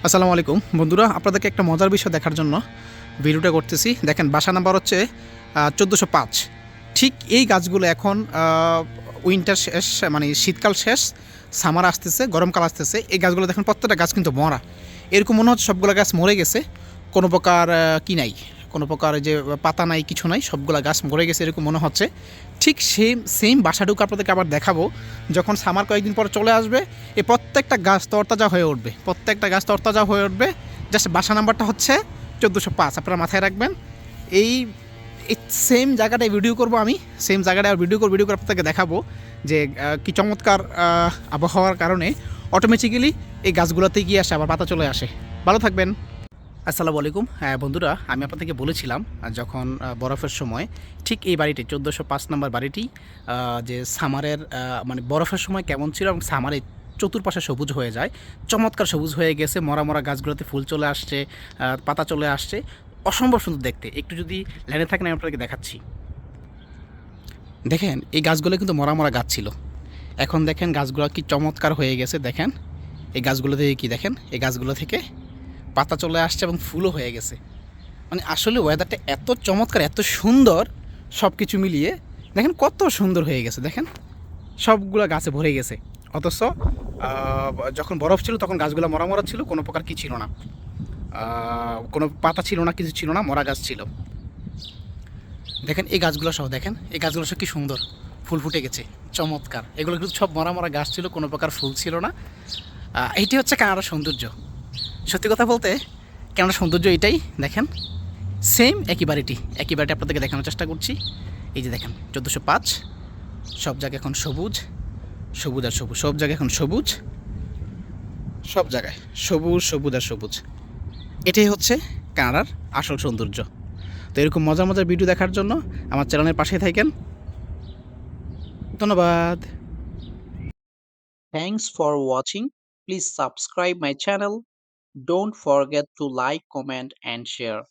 আসসালামু আলাইকুম বন্ধুরা, আপনাদেরকে একটা মজার বিষয় দেখার জন্য ভিডিওটা করতেছি। দেখেন, বাসা নাম্বার হচ্ছে 1405। ঠিক এই গাছগুলো এখন উইন্টার শেষ, মানে শীতকাল শেষ, সামার আসতেছে, গরমকাল আসতেছে। এই গাছগুলো দেখেন প্রত্যেকটা গাছ কিন্তু মরা। এরকম মনে হচ্ছে সবগুলো গাছ মরে গেছে, কোনো প্রকার কি নাই, কোনো প্রকার যে পাতা নাই, কিছু নাই, সবগুলো গাছ মরে গেছে এরকম মনে হচ্ছে। ঠিক সেম বাসাটুকু আপনাদেরকে আবার দেখাবো যখন সামার কয়েকদিন পর চলে আসবে। এই প্রত্যেকটা গাছ তরতাজা হয়ে উঠবে, প্রত্যেকটা গাছ তরতাজা হয়ে উঠবে। জাস্ট বাসা নাম্বারটা হচ্ছে 1405, আপনারা মাথায় রাখবেন। এই এই সেম জায়গাটায় ভিডিও করব আমি, সেম জায়গাটায় ভিডিও করে আপনাদেরকে দেখাবো যে কি চমৎকার আবহাওয়ার কারণে অটোমেটিক্যালি এই গাছগুলোতে গিয়ে আসে, আবার পাতা চলে আসে। ভালো থাকবেন। আসসালামু আলাইকুম। হ্যাঁ বন্ধুরা, আমি আপনাদেরকে বলেছিলাম যখন বরফের সময় ঠিক এই বাড়িটি 1405 নম্বর বাড়িটি যে সামারের মানে বরফের সময় কেমন ছিল এবং সামারে চতুর্পাশে সবুজ হয়ে যায়, চমৎকার সবুজ হয়ে গেছে, মরা মরা গাছগুলোতে ফুল চলে আসছে, পাতা চলে আসছে, অসম্ভব সুন্দর দেখতে। একটু যদি লাইনে থাকেন আমি আপনাদেরকে দেখাচ্ছি। দেখেন, এই গাছগুলো কিন্তু মরা মরা গাছ ছিল, এখন দেখেন গাছগুলো কি চমৎকার হয়ে গেছে। দেখেন এই গাছগুলো থেকে কি দেখেন, এই গাছগুলো থেকে পাতা চলে আসছে এবং ফুলও হয়ে গেছে। মানে আসলে ওয়েদারটা এত চমৎকার, এত সুন্দর, সব কিছু মিলিয়ে দেখেন কত সুন্দর হয়ে গেছে। দেখেন সবগুলো গাছে ভরে গেছে, অথচ যখন বরফ ছিল তখন গাছগুলো মরা মরা ছিল, কোনো প্রকার কি ছিল না, কোনো পাতা ছিল না, কিছু ছিল না, মরা গাছ ছিল। দেখেন এই গাছগুলো সহ, দেখেন এই গাছগুলো সব কি সুন্দর, ফুল ফুটে গেছে, চমৎকার। এগুলো কিন্তু সব মরা মরা গাছ ছিল, কোনো প্রকার ফুল ছিল না। এইটি হচ্ছে কানাডার সৌন্দর্য। সত্যি কথা বলতে কানাডার সৌন্দর্য এটাই। দেখেন সেম একই বাড়িটি আপনাদেরকে দেখানোর চেষ্টা করছি। এই যে দেখেন 1405, সব জায়গায় এখন সবুজ, সবুজ আর সবুজ, সব জায়গায় এখন সবুজ, সব জায়গায় সবুজ সবুজ আর সবুজ। এটাই হচ্ছে কানাডার আসল সৌন্দর্য। তো এরকম মজার মজার ভিডিও দেখার জন্য আমার চ্যানেলের পাশে থাকেন। ধন্যবাদ। Thanks for watching. Please subscribe my channel. Don't forget to like, comment and share.